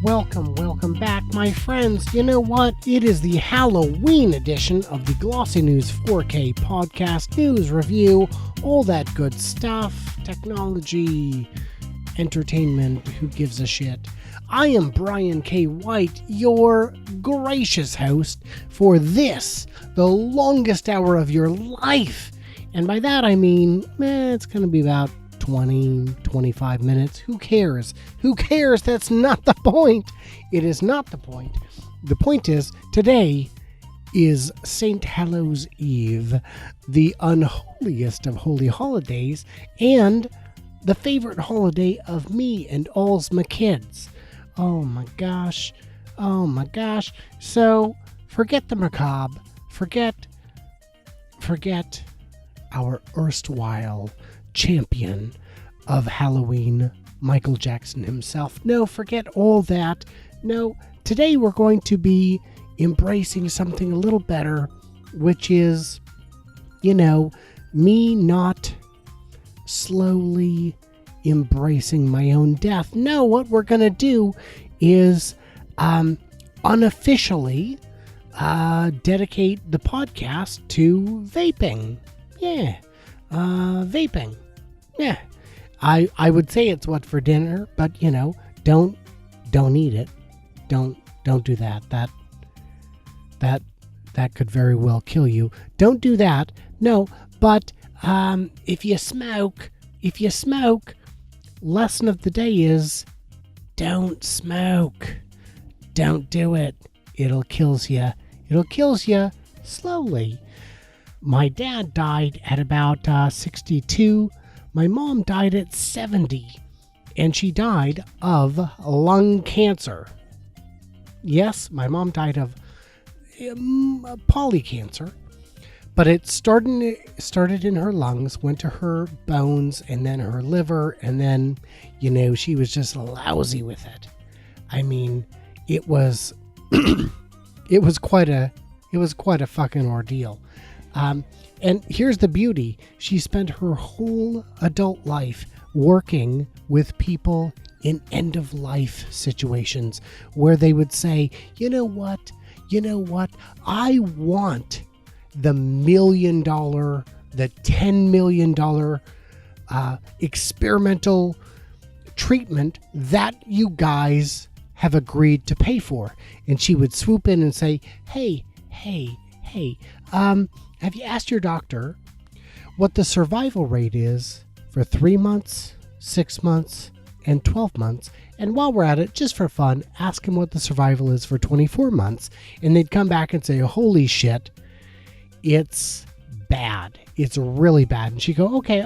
Welcome back, my friends. You know what? It is the Halloween edition of the Glossy News 4K podcast, news review, all that good stuff, technology, entertainment, who gives a shit. I am Brian K. White, your gracious host for this, the longest hour of your life. And by that I mean, it's going to be about 25 minutes. Who cares? That's not the point. It is not the point. The point is, today is St. Hallows Eve, the unholiest of holy holidays, and the favorite holiday of me and all's my kids. Oh my gosh. So, forget the macabre. Forget our erstwhile champion of Halloween, Michael Jackson himself. No, forget all that. No, today we're going to be embracing something a little better, which is, me not slowly embracing my own death. No, what we're going to do is unofficially dedicate the podcast to vaping. Yeah. Vaping. Yeah. I would say it's what for dinner, but don't eat it. Don't do that. That could very well kill you. Don't do that. No, but if you smoke, lesson of the day is don't smoke. Don't do it. It'll kills you. It'll kills you slowly. My dad died at about 62. My mom died at 70. And she died of lung cancer. Yes, my mom died of polycancer. But it started in her lungs, went to her bones, and then her liver, and then, she was just lousy with it. I mean, it was quite a fucking ordeal. And here's the beauty. She spent her whole adult life working with people in end-of-life situations where they would say, you know what? I want the $1 million, the $10 million experimental treatment that you guys have agreed to pay for. And she would swoop in and say, hey, have you asked your doctor what the survival rate is for 3 months, 6 months, and 12 months? And while we're at it, just for fun, ask him what the survival is for 24 months. And they'd come back and say, holy shit, it's bad. It's really bad. And she'd go, okay.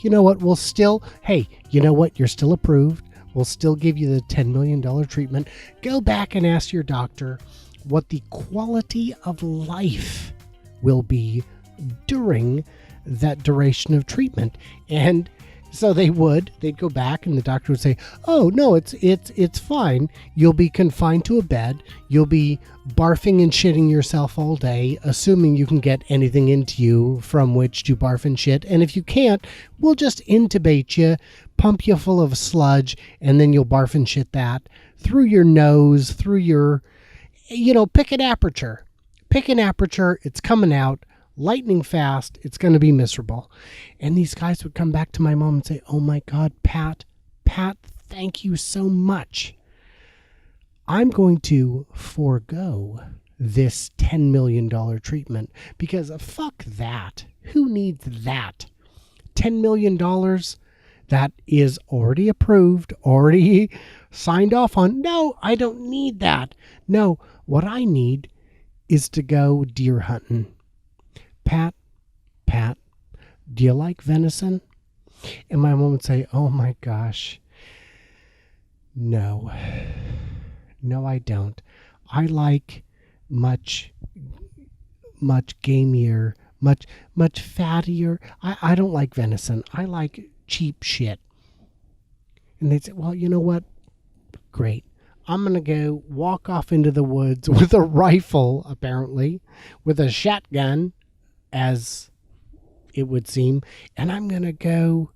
You know what? You're still approved. We'll still give you the $10 million treatment. Go back and ask your doctor what the quality of life will be during that duration of treatment. And so they'd go back and the doctor would say, oh no, it's fine. You'll be confined to a bed. You'll be barfing and shitting yourself all day, assuming you can get anything into you from which to barf and shit. And if you can't, we'll just intubate you, pump you full of sludge, and then you'll barf and shit that through your nose, through your, pick an aperture. It's coming out lightning fast. It's going to be miserable. And these guys would come back to my mom and say, oh my God, Pat, thank you so much. I'm going to forego this $10 million treatment because fuck that. Who needs that? $10 million that is already approved, already signed off on. No, I don't need that. No, what I need is to go deer hunting. Pat, do you like venison? And my mom would say, oh my gosh, no, I don't. I like much gamier, much fattier. I don't like venison. I like cheap shit. And they'd say, well, you know what? Great. I'm going to go walk off into the woods with a rifle, apparently, with a shotgun, as it would seem, and I'm going to go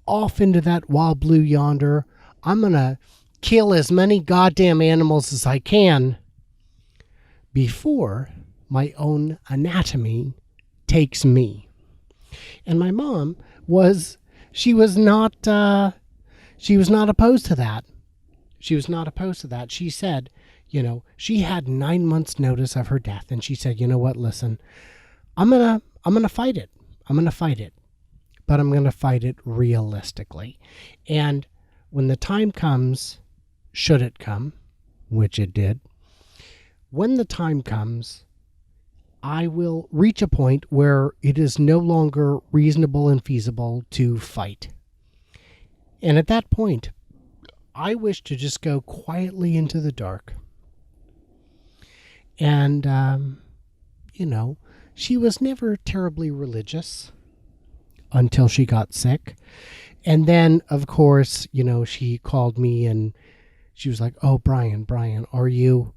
off into that wild blue yonder. I'm going to kill as many goddamn animals as I can before my own anatomy takes me. And my mom she was not opposed to that. She was not opposed to that. She said, she had 9 months notice of her death. And she said, you know what, listen, I'm going to fight it. I'm going to fight it, but I'm going to fight it realistically. And when the time comes, should it come, which it did, when the time comes, I will reach a point where it is no longer reasonable and feasible to fight. And at that point, I wish to just go quietly into the dark. And, she was never terribly religious until she got sick. And then, of course, she called me and she was like, oh, Brian, are you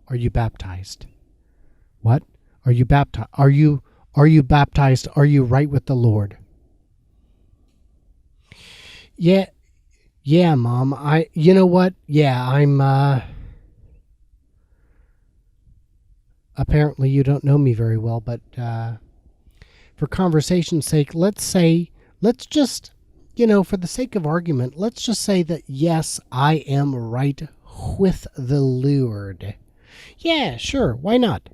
baptized? What? Are you baptized? Are you baptized? Are you right with the Lord? Yeah, Mom. You know what? Yeah, I'm, apparently you don't know me very well, but, for conversation's sake, let's just, for the sake of argument, let's just say that, yes, I am right with the Lord. Yeah, sure. Why not?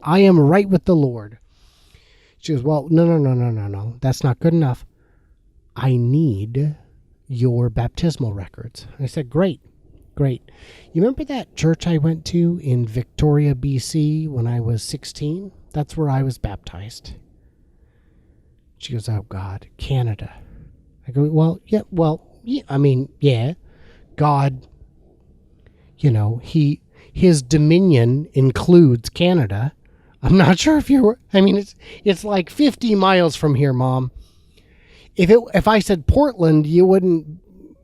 I am right with the Lord. She goes, well, no. That's not good enough. I need your baptismal records. I said, great. You remember that church I went to in Victoria, BC when I was 16? That's where I was baptized. She goes, oh, God, Canada. I go, well, yeah, God, his dominion includes Canada. I'm not sure if it's like 50 miles from here, Mom. If I said Portland, you wouldn't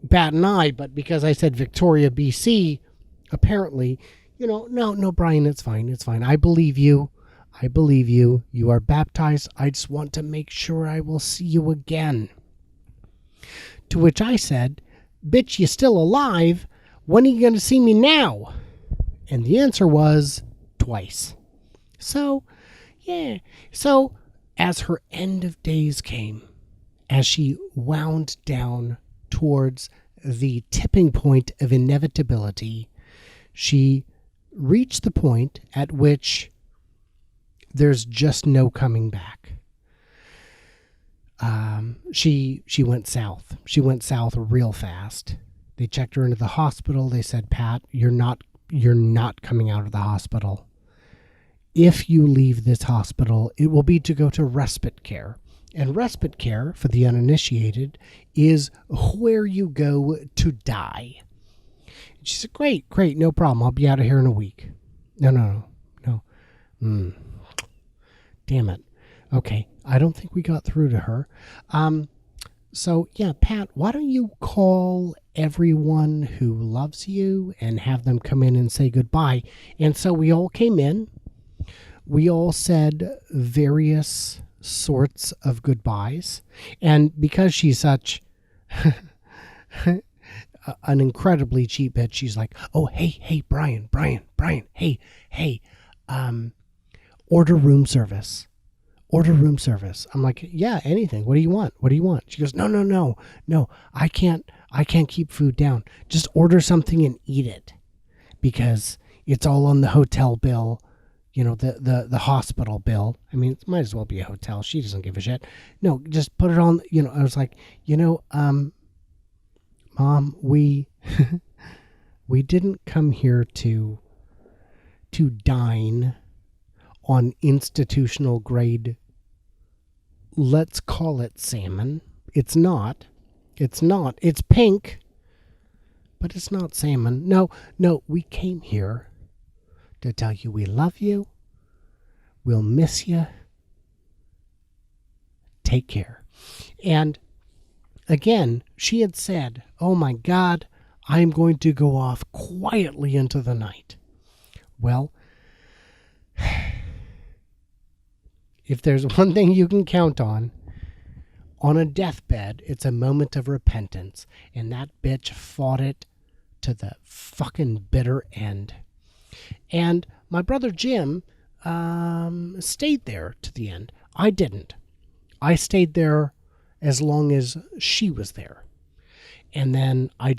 bat an eye, but because I said Victoria, BC, apparently, no, Brian, it's fine. I believe you. You are baptized. I just want to make sure I will see you again. To which I said, bitch, you still alive? When are you going to see me now? And the answer was twice. So, yeah. So, as her end of days came, as she wound down towards the tipping point of inevitability, she reached the point at which there's just no coming back. She went south. She went south real fast. They checked her into the hospital. They said, Pat, you're not coming out of the hospital. If you leave this hospital, it will be to go to respite care. And respite care, for the uninitiated, is where you go to die. She said, great, no problem. I'll be out of here in a week. No. Damn it. Okay, I don't think we got through to her. So, yeah, Pat, why don't you call everyone who loves you and have them come in and say goodbye? And so we all came in. We all said various sorts of goodbyes. And because she's such an incredibly cheap bitch, she's like, oh, hey, Brian, hey, order room service. I'm like, yeah, anything. What do you want? She goes, no. I can't keep food down. Just order something and eat it because it's all on the hotel bill. The hospital bill. I mean, it might as well be a hotel. She doesn't give a shit. No, just put it on, I was like, Mom, we didn't come here to dine on institutional grade, let's call it salmon. It's not. It's pink, but it's not salmon. No, we came here to tell you we love you. We'll miss you. Take care. And again, she had said, oh my God, I'm going to go off quietly into the night. Well, if there's one thing you can count on On a deathbed, it's a moment of repentance, and that bitch fought it to the fucking bitter end. And my brother Jim stayed there to the end. I didn't. I stayed there as long as she was there. And then I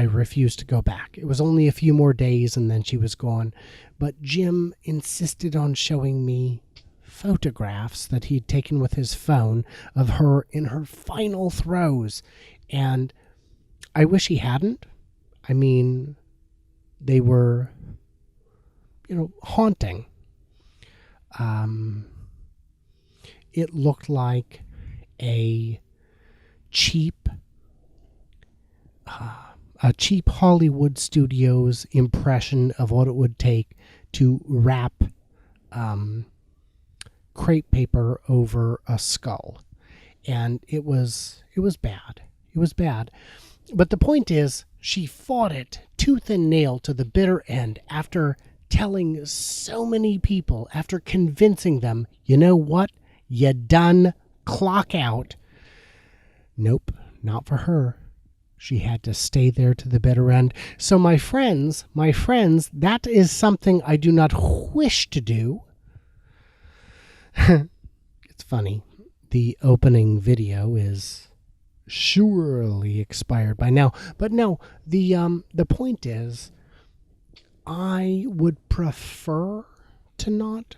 refused to go back. It was only a few more days and then she was gone. But Jim insisted on showing me photographs that he'd taken with his phone of her in her final throes. And I wish he hadn't. I mean, they were, haunting. It looked like a cheap Hollywood Studios impression of what it would take to wrap crepe paper over a skull. And it was bad. It was bad. But the point is, she fought it tooth and nail to the bitter end after telling so many people, after convincing them, you know what? You done, clock out. Nope, not for her. She had to stay there to the bitter end. So my friends, that is something I do not wish to do. It's funny. The opening video is surely expired by now. But no, the point is, I would prefer to not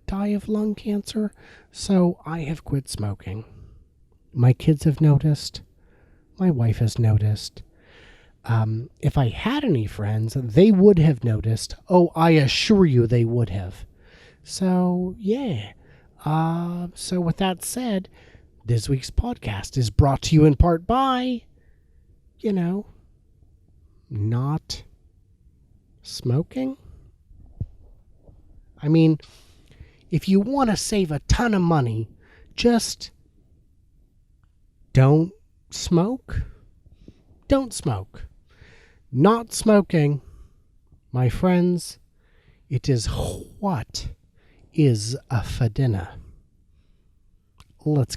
die of lung cancer, so I have quit smoking. My kids have noticed. My wife has noticed. If I had any friends, they would have noticed. Oh, I assure you they would have. So, yeah. So with that said, this week's podcast is brought to you in part by, not smoking. I mean, if you want to save a ton of money, just don't smoke. Don't smoke. Not smoking, my friends, it is what is a for dinner. Let's